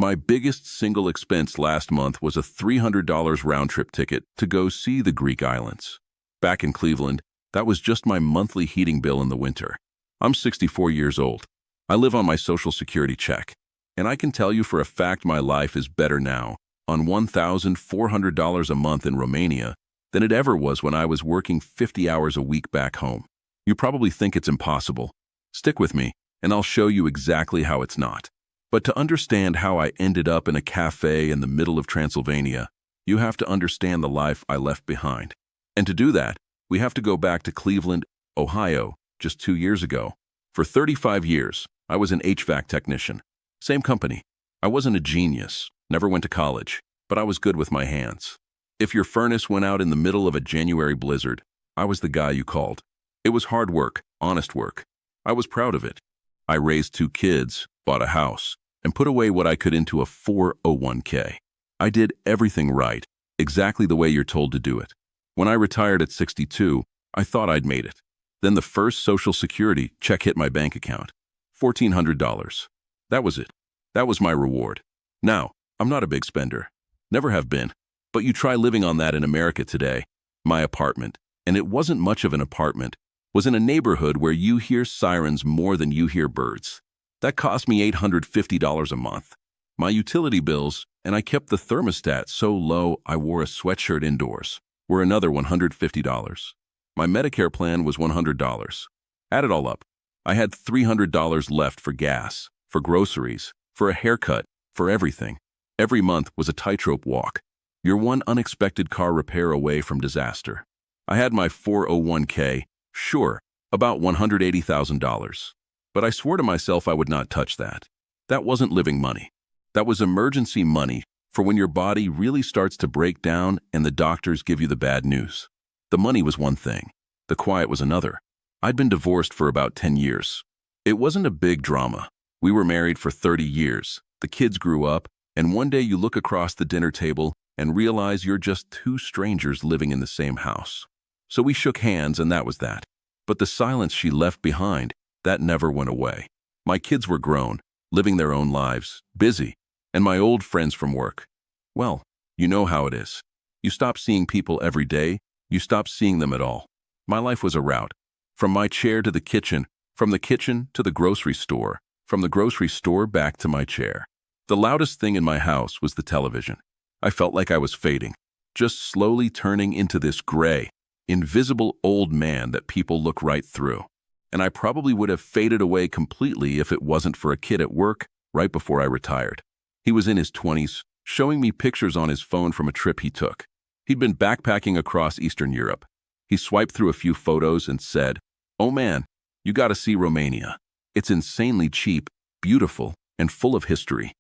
My biggest single expense last month was a $300 round-trip ticket to go see the Greek islands. Back in Cleveland, that was just my monthly heating bill in the winter. I'm 64 years old. I live on my Social Security check, and I can tell you for a fact my life is better now, on $1,400 a month in Romania, than it ever was when I was working 50 hours a week back home. You probably think it's impossible. Stick with me, and I'll show you exactly how it's not. But to understand how I ended up in a cafe in the middle of Transylvania, you have to understand the life I left behind. And to do that, we have to go back to Cleveland, Ohio, just 2 years ago. For 35 years, I was an HVAC technician. Same company. I wasn't a genius, never went to college, but I was good with my hands. If your furnace went out in the middle of a January blizzard, I was the guy you called. It was hard work, honest work. I was proud of it. I raised 2 kids, bought a house, and put away what I could into a 401k. I did everything right, exactly the way you're told to do it. When I retired at 62, I thought I'd made it. Then the first Social Security check hit my bank account. $1,400. That was it. That was my reward. Now, I'm not a big spender. Never have been. But you try living on that in America today. My apartment, and it wasn't much of an apartment, was in a neighborhood where you hear sirens more than you hear birds. That cost me $850 a month. My utility bills, and I kept the thermostat so low I wore a sweatshirt indoors, were another $150. My Medicare plan was $100. Add it all up. I had $300 left for gas, for groceries, for a haircut, for everything. Every month was a tightrope walk. You're one unexpected car repair away from disaster. I had my 401k, sure, about $180,000. But I swore to myself I would not touch that. That wasn't living money. That was emergency money for when your body really starts to break down and the doctors give you the bad news. The money was one thing. The quiet was another. I'd been divorced for about 10 years. It wasn't a big drama. We were married for 30 years. The kids grew up, and one day you look across the dinner table and realize you're just 2 strangers living in the same house. So we shook hands, and that was that. But the silence she left behind, that never went away. My kids were grown, living their own lives, busy, and my old friends from work. Well, you know how it is. You stop seeing people every day, you stop seeing them at all. My life was a route. From my chair to the kitchen, from the kitchen to the grocery store, from the grocery store back to my chair. The loudest thing in my house was the television. I felt like I was fading, just slowly turning into this gray, invisible old man that people look right through. And I probably would have faded away completely if it wasn't for a kid at work right before I retired. He was in his 20s, showing me pictures on his phone from a trip he took. He'd been backpacking across Eastern Europe. He swiped through a few photos and said, "Oh man, you gotta see Romania. It's insanely cheap, beautiful, and full of history."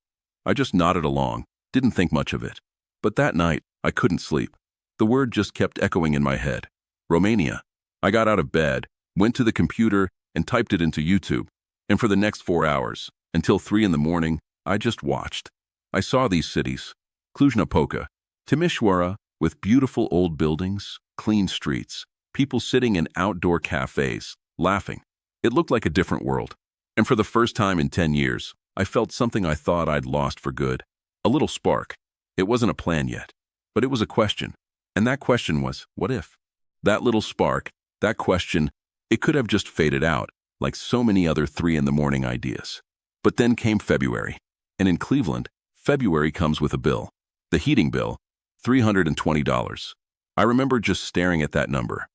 I just nodded along, didn't think much of it. But that night, I couldn't sleep. The word just kept echoing in my head. Romania. I got out of bed, went to the computer, and typed it into YouTube. And for the next 4 hours, until 3 in the morning, I just watched. I saw these cities. Cluj-Napoca, Timișoara, with beautiful old buildings, clean streets, people sitting in outdoor cafes, laughing. It looked like a different world. And for the first time in 10 years, I felt something I thought I'd lost for good. A little spark. It wasn't a plan yet, but it was a question. And that question was, what if? That little spark, that question, it could have just faded out, like so many other 3 in the morning ideas. But then came February. And in Cleveland, February comes with a bill. The heating bill, $320. I remember just staring at that number.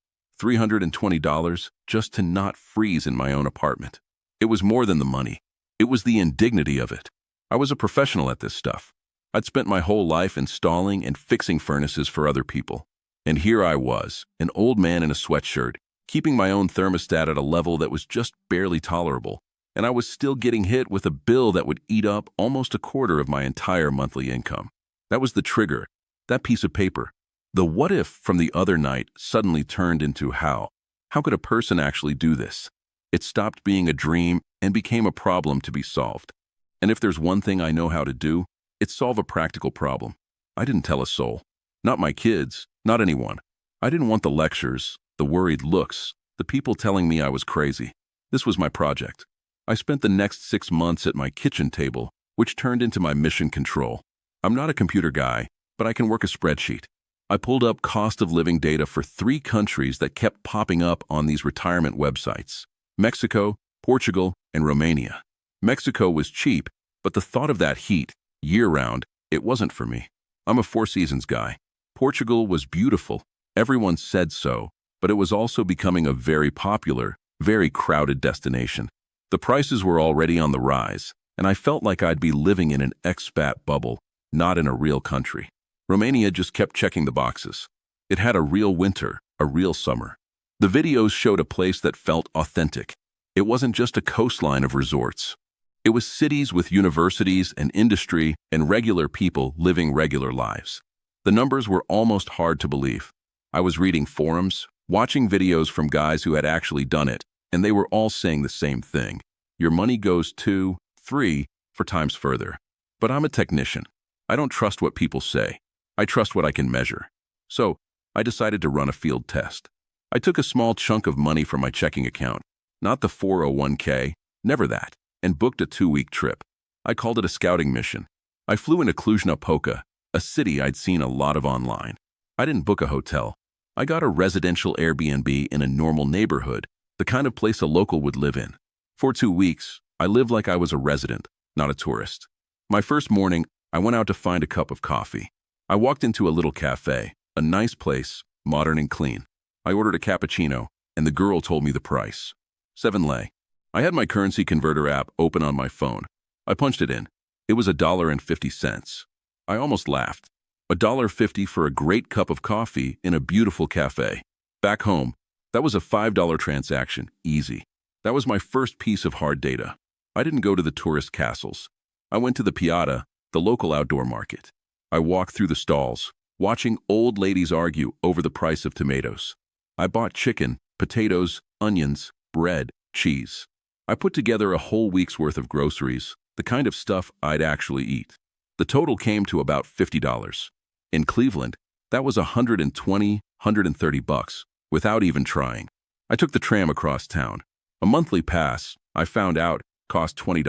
$320 just to not freeze in my own apartment. It was more than the money. It was the indignity of it. I was a professional at this stuff. I'd spent my whole life installing and fixing furnaces for other people. And here I was, an old man in a sweatshirt, keeping my own thermostat at a level that was just barely tolerable. And I was still getting hit with a bill that would eat up almost a quarter of my entire monthly income. That was the trigger, that piece of paper. The what if from the other night suddenly turned into how. How could a person actually do this? It stopped being a dream and became a problem to be solved. And if there's one thing I know how to do, it's solve a practical problem. I didn't tell a soul. Not my kids, not anyone. I didn't want the lectures, the worried looks, the people telling me I was crazy. This was my project. I spent the next 6 months at my kitchen table, which turned into my mission control. I'm not a computer guy, but I can work a spreadsheet. I pulled up cost of living data for 3 countries that kept popping up on these retirement websites: Mexico, Portugal, and Romania. Mexico was cheap, but the thought of that heat, year-round, it wasn't for me. I'm a Four Seasons guy. Portugal was beautiful. Everyone said so, but it was also becoming a very popular, very crowded destination. The prices were already on the rise, and I felt like I'd be living in an expat bubble, not in a real country. Romania just kept checking the boxes. It had a real winter, a real summer. The videos showed a place that felt authentic. It wasn't just a coastline of resorts. It was cities with universities and industry and regular people living regular lives. The numbers were almost hard to believe. I was reading forums, watching videos from guys who had actually done it, and they were all saying the same thing. Your money goes 2, 3, 4 times further. But I'm a technician. I don't trust what people say. I trust what I can measure. So I decided to run a field test. I took a small chunk of money from my checking account, not the 401k, never that, and booked a 2-week trip. I called it a scouting mission. I flew into Cluj-Napoca, a city I'd seen a lot of online. I didn't book a hotel. I got a residential Airbnb in a normal neighborhood, the kind of place a local would live in. For 2 weeks, I lived like I was a resident, not a tourist. My first morning, I went out to find a cup of coffee. I walked into a little cafe, a nice place, modern and clean. I ordered a cappuccino, and the girl told me the price. 7 lei. I had my currency converter app open on my phone. I punched it in. It was $1.50. I almost laughed. $1.50 for a great cup of coffee in a beautiful cafe. Back home, that was a $5 transaction, easy. That was my first piece of hard data. I didn't go to the tourist castles. I went to the Piazza, the local outdoor market. I walked through the stalls, watching old ladies argue over the price of tomatoes. I bought chicken, potatoes, onions, bread, cheese. I put together a whole week's worth of groceries, the kind of stuff I'd actually eat. The total came to about $50. In Cleveland, that was $120, $130, without even trying. I took the tram across town. A monthly pass, I found out, cost $20.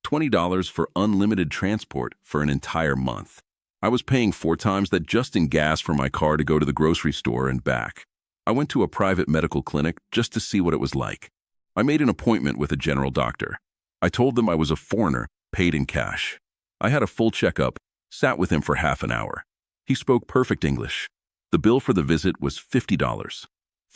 $20 for unlimited transport for an entire month. I was paying 4 times that just in gas for my car to go to the grocery store and back. I went to a private medical clinic just to see what it was like. I made an appointment with a general doctor. I told them I was a foreigner, paid in cash. I had a full checkup, sat with him for half an hour. He spoke perfect English. The bill for the visit was $50.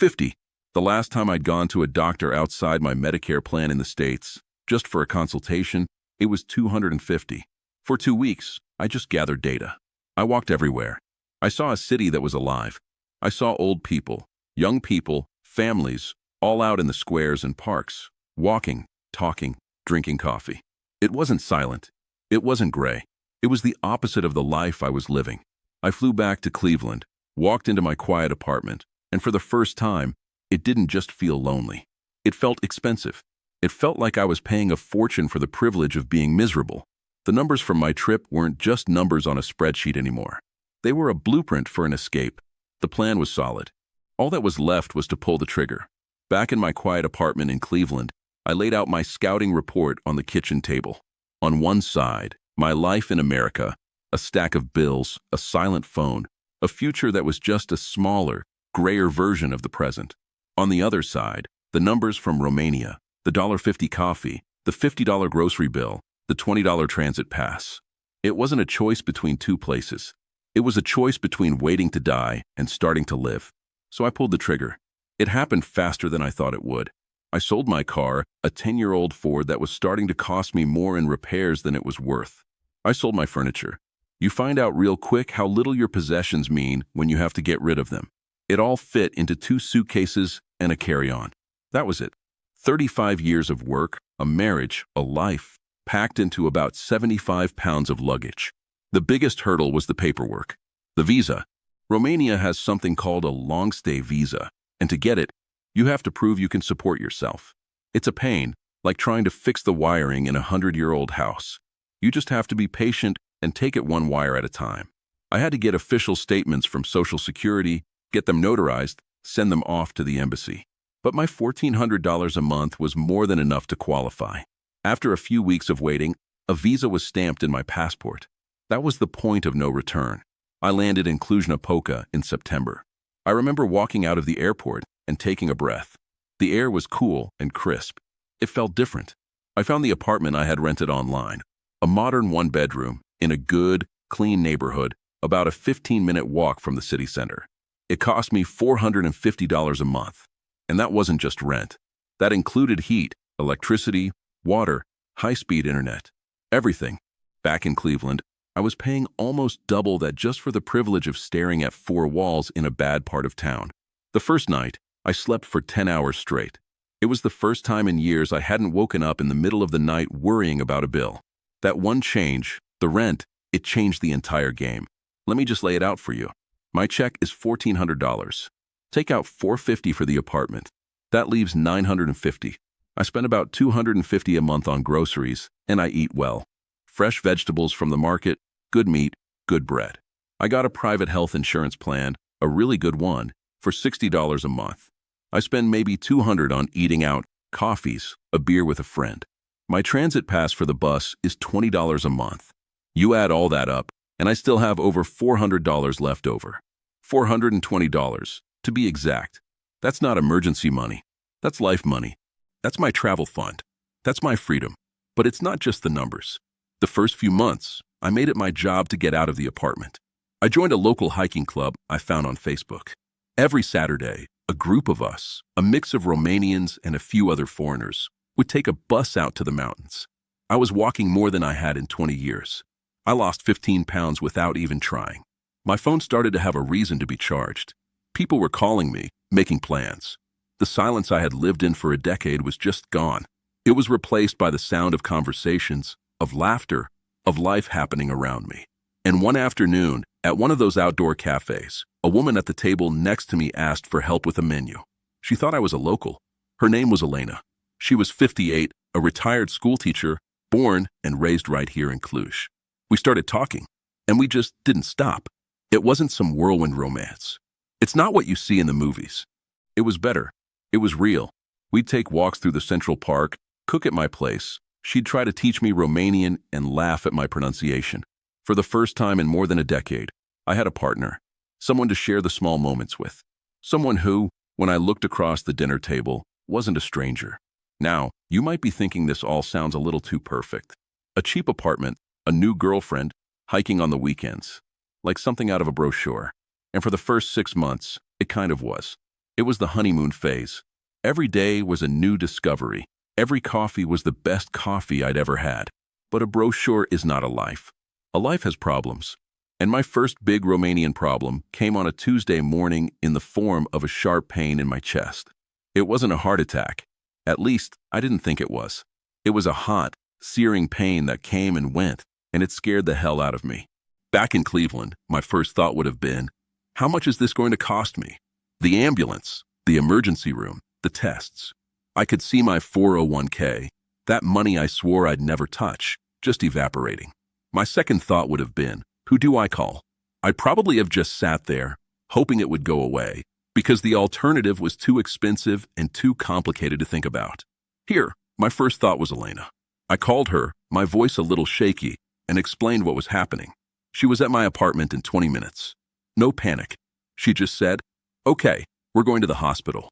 $50. The last time I'd gone to a doctor outside my Medicare plan in the States, just for a consultation, it was $250. For 2 weeks, I just gathered data. I walked everywhere. I saw a city that was alive. I saw old people, young people, families, all out in the squares and parks, walking, talking, drinking coffee. It wasn't silent. It wasn't gray. It was the opposite of the life I was living. I flew back to Cleveland, walked into my quiet apartment, and for the first time, it didn't just feel lonely. It felt expensive. It felt like I was paying a fortune for the privilege of being miserable. The numbers from my trip weren't just numbers on a spreadsheet anymore. They were a blueprint for an escape. The plan was solid. All that was left was to pull the trigger. Back in my quiet apartment in Cleveland, I laid out my scouting report on the kitchen table. On one side, my life in America, a stack of bills, a silent phone, a future that was just a smaller, grayer version of the present. On the other side, the numbers from Romania, the $1.50 coffee, the $50 grocery bill, the $20 transit pass. It wasn't a choice between 2 places. It was a choice between waiting to die and starting to live. So I pulled the trigger. It happened faster than I thought it would. I sold my car, a 10-year-old Ford that was starting to cost me more in repairs than it was worth. I sold my furniture. You find out real quick how little your possessions mean when you have to get rid of them. It all fit into 2 suitcases and a carry-on. That was it. 35 years of work, a marriage, a life, packed into about 75 pounds of luggage. The biggest hurdle was the paperwork. The visa. Romania has something called a long-stay visa, and to get it, you have to prove you can support yourself. It's a pain, like trying to fix the wiring in a 100-year-old house. You just have to be patient and take it 1 wire at a time. I had to get official statements from Social Security, get them notarized, send them off to the embassy. But my $1,400 a month was more than enough to qualify. After a few weeks of waiting, A visa was stamped in my passport. That was the point of no return. I landed in Cluj-Napoca in September. I remember walking out of the airport and taking a breath. The air was cool and crisp. It felt different. I found the apartment I had rented online, a modern one-bedroom in a good, clean neighborhood, about a 15-minute walk from the city center. It cost me $450 a month, and that wasn't just rent. That included heat, electricity, water, high-speed internet, everything. Back in Cleveland, I was paying almost double that just for the privilege of staring at four walls in a bad part of town. The first night, I slept for 10 hours straight. It was the first time in years I hadn't woken up in the middle of the night worrying about a bill. That one change, the rent, it changed the entire game. Let me just lay it out for you. My check is $1,400. Take out $450 for the apartment. That leaves $950. I spend about $250 a month on groceries, and I eat well. Fresh vegetables from the market, good meat, good bread. I got a private health insurance plan, a really good one, for $60 a month. I spend maybe $200 on eating out, coffees, a beer with a friend. My transit pass for the bus is $20 a month. You add all that up, and I still have over $400 left over. $420, to be exact. That's not emergency money. That's life money. That's my travel fund. That's my freedom. But it's not just the numbers. The first few months, I made it my job to get out of the apartment. I joined a local hiking club I found on Facebook. Every Saturday, a group of us, a mix of Romanians and a few other foreigners, would take a bus out to the mountains. I was walking more than I had in 20 years. I lost 15 pounds without even trying. My phone started to have a reason to be charged. People were calling me, making plans. The silence I had lived in for a decade was just gone. It was replaced by the sound of conversations, of laughter, of life happening around me. And one afternoon, at one of those outdoor cafes, a woman at the table next to me asked for help with a menu. She thought I was a local. Her name was Elena. She was 58, a retired schoolteacher, born and raised right here in Cluj. We started talking, and we just didn't stop. It wasn't some whirlwind romance. It's not what you see in the movies. It was better. It was real. We'd take walks through the Central Park, cook at my place. She'd try to teach me Romanian and laugh at my pronunciation. For the first time in more than a decade, I had a partner, someone to share the small moments with. Someone who, when I looked across the dinner table, wasn't a stranger. Now, you might be thinking this all sounds a little too perfect. A cheap apartment, a new girlfriend, hiking on the weekends. Like something out of a brochure. And for the first 6 months, it kind of was. It was the honeymoon phase. Every day was a new discovery. Every coffee was the best coffee I'd ever had. But a brochure is not a life. A life has problems. And my first big Romanian problem came on a Tuesday morning in the form of a sharp pain in my chest. It wasn't a heart attack. At least, I didn't think it was. It was a hot, searing pain that came and went, and it scared the hell out of me. Back in Cleveland, my first thought would have been, how much is this going to cost me? The ambulance, the emergency room, the tests. I could see my 401k, that money I swore I'd never touch, just evaporating. My second thought would have been, who do I call? I'd probably have just sat there, hoping it would go away, because the alternative was too expensive and too complicated to think about. Here, my first thought was Elena. I called her, my voice a little shaky, and explained what was happening. She was at my apartment in 20 minutes. No panic. She just said, okay, we're going to the hospital.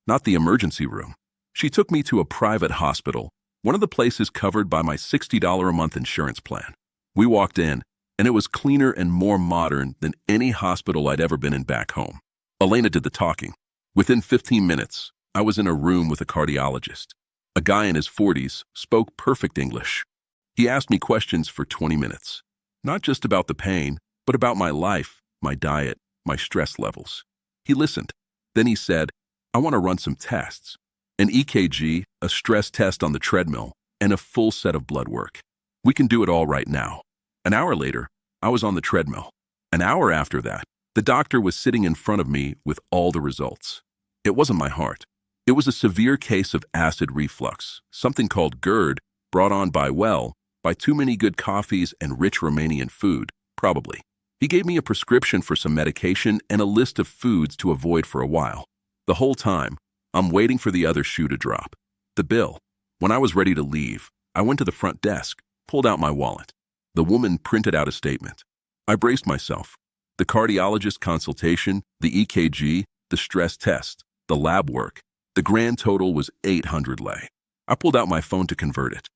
Not the emergency room. She took me to a private hospital, one of the places covered by my $60 a month insurance plan. We walked in, and it was cleaner and more modern than any hospital I'd ever been in back home. Elena did the talking. Within 15 minutes, I was in a room with a cardiologist. A guy in his 40s spoke perfect English. He asked me questions for 20 minutes. Not just about the pain, but about my life, my diet, my stress levels. He listened. Then he said, I want to run some tests. An EKG, a stress test on the treadmill, and a full set of blood work. We can do it all right now. An hour later, I was on the treadmill. An hour after that, the doctor was sitting in front of me with all the results. It wasn't my heart. It was a severe case of acid reflux, something called GERD, brought on by too many good coffees and rich Romanian food, probably. He gave me a prescription for some medication and a list of foods to avoid for a while. The whole time, I'm waiting for the other shoe to drop. The bill. When I was ready to leave, I went to the front desk, Pulled out my wallet. The woman printed out a statement. I braced myself. The cardiologist consultation, the EKG, the stress test, the lab work. The grand total was 800 lei. I pulled out my phone to convert it.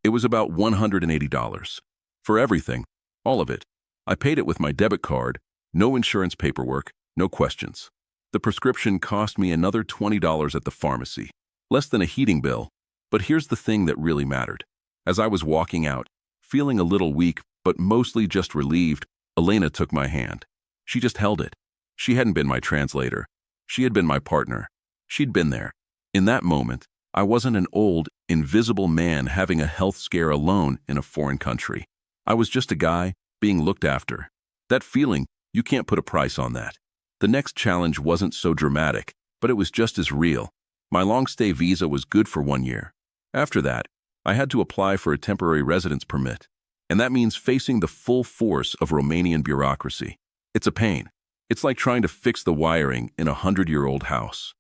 It was about $180. For everything, all of it. I paid it with my debit card, no insurance paperwork, no questions. The prescription cost me another $20 at the pharmacy. Less than a heating bill. But here's the thing that really mattered. As I was walking out, feeling a little weak, but mostly just relieved, Elena took my hand. She just held it. She hadn't been my translator. She had been my partner. She'd been there. In that moment, I wasn't an old, invisible man having a health scare alone in a foreign country. I was just a guy being looked after. That feeling, you can't put a price on that. The next challenge wasn't so dramatic, but it was just as real. My long-stay visa was good for 1 year. After that, I had to apply for a temporary residence permit. And that means facing the full force of Romanian bureaucracy. It's a pain. It's like trying to fix the wiring in a 100-year-old house.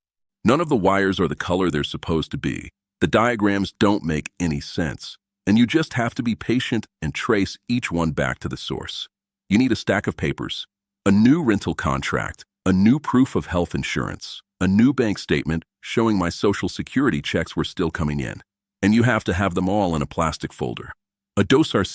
None of the wires are the color they're supposed to be. The diagrams don't make any sense. And you just have to be patient and trace each one back to the source. You need a stack of papers, a new rental contract, a new proof of health insurance, a new bank statement showing my social security checks were still coming in. And you have to have them all in a plastic folder. A dosar,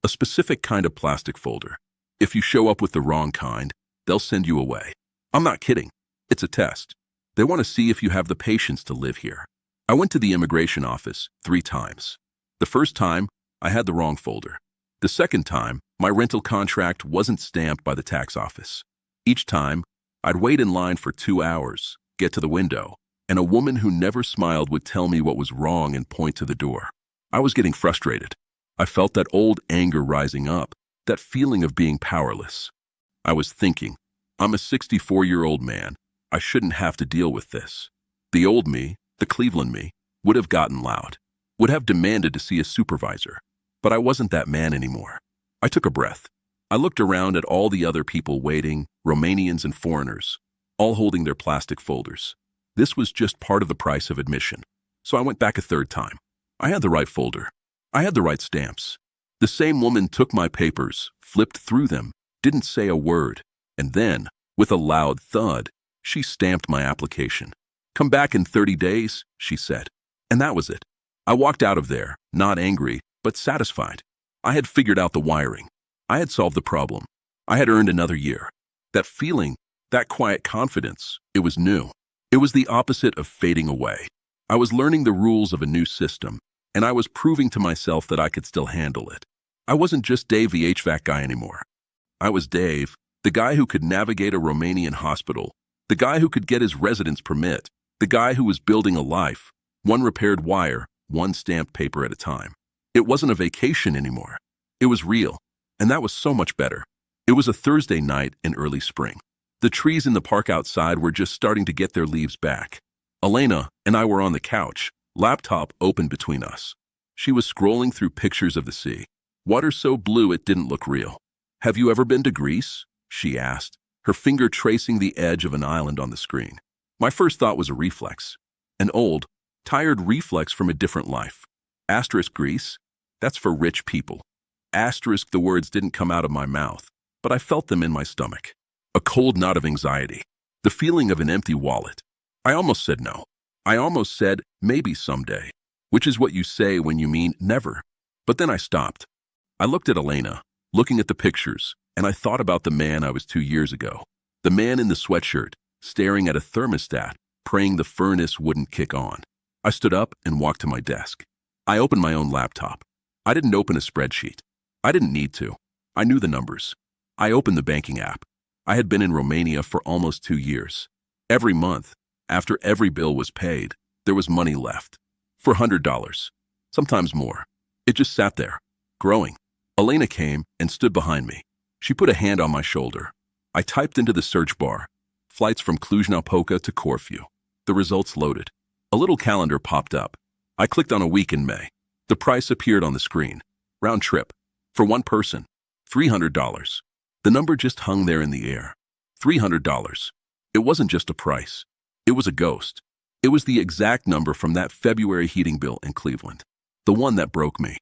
a specific kind of plastic folder. If you show up with the wrong kind, they'll send you away. I'm not kidding. It's a test. They want to see if you have the patience to live here. I went to the immigration office 3 times. The first time, I had the wrong folder. The second time, my rental contract wasn't stamped by the tax office. Each time, I'd wait in line for 2 hours, get to the window, and a woman who never smiled would tell me what was wrong and point to the door. I was getting frustrated. I felt that old anger rising up, that feeling of being powerless. I was thinking, I'm a 64-year-old man. I shouldn't have to deal with this. The old me, the Cleveland me, would have gotten loud, would have demanded to see a supervisor. But I wasn't that man anymore. I took a breath. I looked around at all the other people waiting, Romanians and foreigners, all holding their plastic folders. This was just part of the price of admission. So I went back a 3rd time. I had the right folder. I had the right stamps. The same woman took my papers, flipped through them, didn't say a word, and then, with a loud thud, she stamped my application. Come back in 30 days, she said. And that was it. I walked out of there, not angry, but satisfied. I had figured out the wiring. I had solved the problem. I had earned another year. That feeling, that quiet confidence, it was new. It was the opposite of fading away. I was learning the rules of a new system, and I was proving to myself that I could still handle it. I wasn't just Dave the HVAC guy anymore. I was Dave, the guy who could navigate a Romanian hospital, the guy who could get his residence permit, the guy who was building a life, one repaired wire, one stamped paper at a time. It wasn't a vacation anymore. It was real, and that was so much better. It was a Thursday night in early spring. The trees in the park outside were just starting to get their leaves back. Elena and I were on the couch, laptop open between us. She was scrolling through pictures of the sea. Water so blue it didn't look real. Have you ever been to Greece? She asked, her finger tracing the edge of an island on the screen. My first thought was a reflex. An old, tired reflex from a different life. Asterisk Greece? That's for rich people. Asterisk the words didn't come out of my mouth, but I felt them in my stomach. A cold knot of anxiety. The feeling of an empty wallet. I almost said no. I almost said maybe someday, which is what you say when you mean never. But then I stopped. I looked at Elena, looking at the pictures, and I thought about the man I was 2 years ago. The man in the sweatshirt, staring at a thermostat, praying the furnace wouldn't kick on. I stood up and walked to my desk. I opened my own laptop. I didn't open a spreadsheet. I didn't need to. I knew the numbers. I opened the banking app. I had been in Romania for almost 2 years. Every month, after every bill was paid, there was money left. For $100, sometimes more. It just sat there, growing. Elena came and stood behind me. She put a hand on my shoulder. I typed into the search bar, flights from Cluj-Napoca to Corfu. The results loaded. A little calendar popped up. I clicked on a week in May. The price appeared on the screen. Round trip. For one person, $300. The number just hung there in the air. $300. It wasn't just a price. It was a ghost. It was the exact number from that February heating bill in Cleveland. The one that broke me.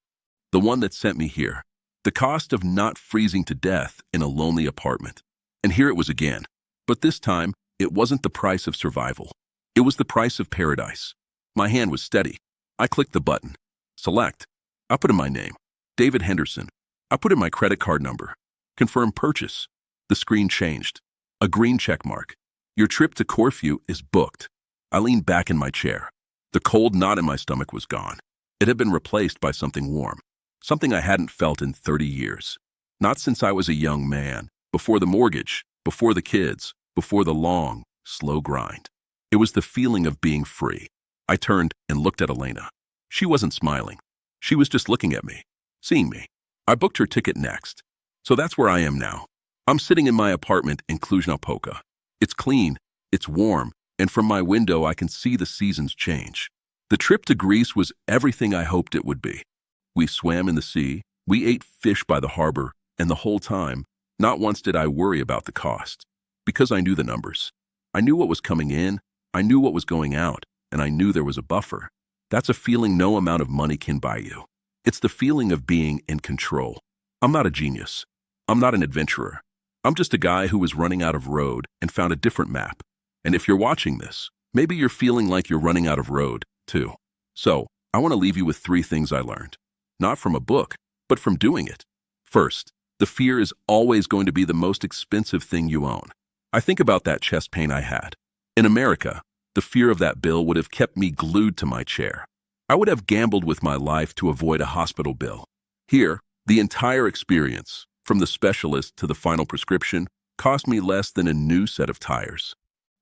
the one that sent me here. The cost of not freezing to death in a lonely apartment. And here it was again. But this time, it wasn't the price of survival. It was the price of paradise. My hand was steady. I clicked the button. Select. I put in my name. David Henderson. I put in my credit card number. Confirm purchase. The screen changed. A green check mark. Your trip to Corfu is booked. I leaned back in my chair. The cold knot in my stomach was gone. It had been replaced by something warm. Something I hadn't felt in 30 years. Not since I was a young man. Before the mortgage. Before the kids. Before the long, slow grind. It was the feeling of being free. I turned and looked at Elena. She wasn't smiling. She was just looking at me, seeing me. I booked her ticket next. So that's where I am now. I'm sitting in my apartment in Cluj-Napoca. It's clean, it's warm, and from my window I can see the seasons change. The trip to Greece was everything I hoped it would be. We swam in the sea, we ate fish by the harbor, and the whole time, not once did I worry about the cost. Because I knew the numbers. I knew what was coming in, I knew what was going out, and I knew there was a buffer. That's a feeling no amount of money can buy you. It's the feeling of being in control. I'm not a genius. I'm not an adventurer. I'm just a guy who was running out of road and found a different map. And if you're watching this, maybe you're feeling like you're running out of road, too. So, I want to leave you with 3 things I learned. Not from a book, but from doing it. First, the fear is always going to be the most expensive thing you own. I think about that chest pain I had. In America, the fear of that bill would have kept me glued to my chair. I would have gambled with my life to avoid a hospital bill. Here, the entire experience, from the specialist to the final prescription, cost me less than a new set of tires.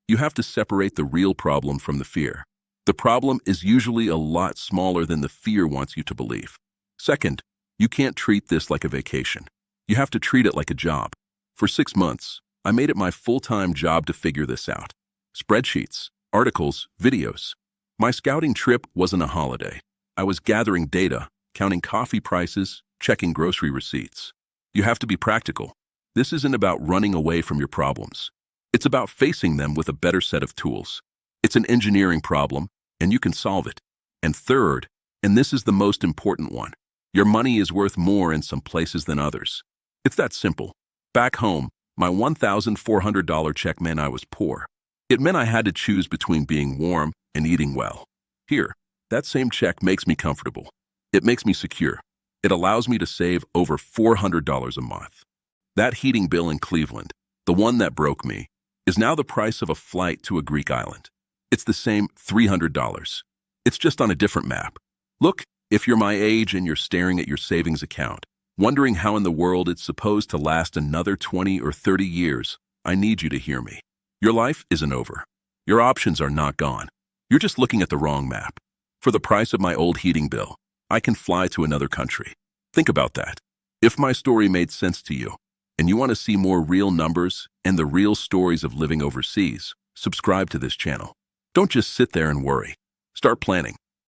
You have to separate the real problem from the fear. The problem is usually a lot smaller than the fear wants you to believe. Second, you can't treat this like a vacation. You have to treat it like a job. For 6 months, I made it my full-time job to figure this out. Spreadsheets, articles, videos. My scouting trip wasn't a holiday. I was gathering data, counting coffee prices, checking grocery receipts. You have to be practical. This isn't about running away from your problems. It's about facing them with a better set of tools. It's an engineering problem, and you can solve it. And third, and this is the most important one, your money is worth more in some places than others. It's that simple. Back home, my $1,400 check meant I was poor. It meant I had to choose between being warm and eating well. Here, that same check makes me comfortable. It makes me secure. It allows me to save over $400 a month. That heating bill in Cleveland, the one that broke me, is now the price of a flight to a Greek island. It's the same $300. It's just on a different map. Look, if you're my age and you're staring at your savings account, wondering how in the world it's supposed to last another 20 or 30 years, I need you to hear me. Your life isn't over. Your options are not gone. You're just looking at the wrong map. For the price of my old heating bill, I can fly to another country. Think about that. If my story made sense to you, and you want to see more real numbers and the real stories of living overseas, subscribe to this channel. Don't just sit there and worry. Start planning.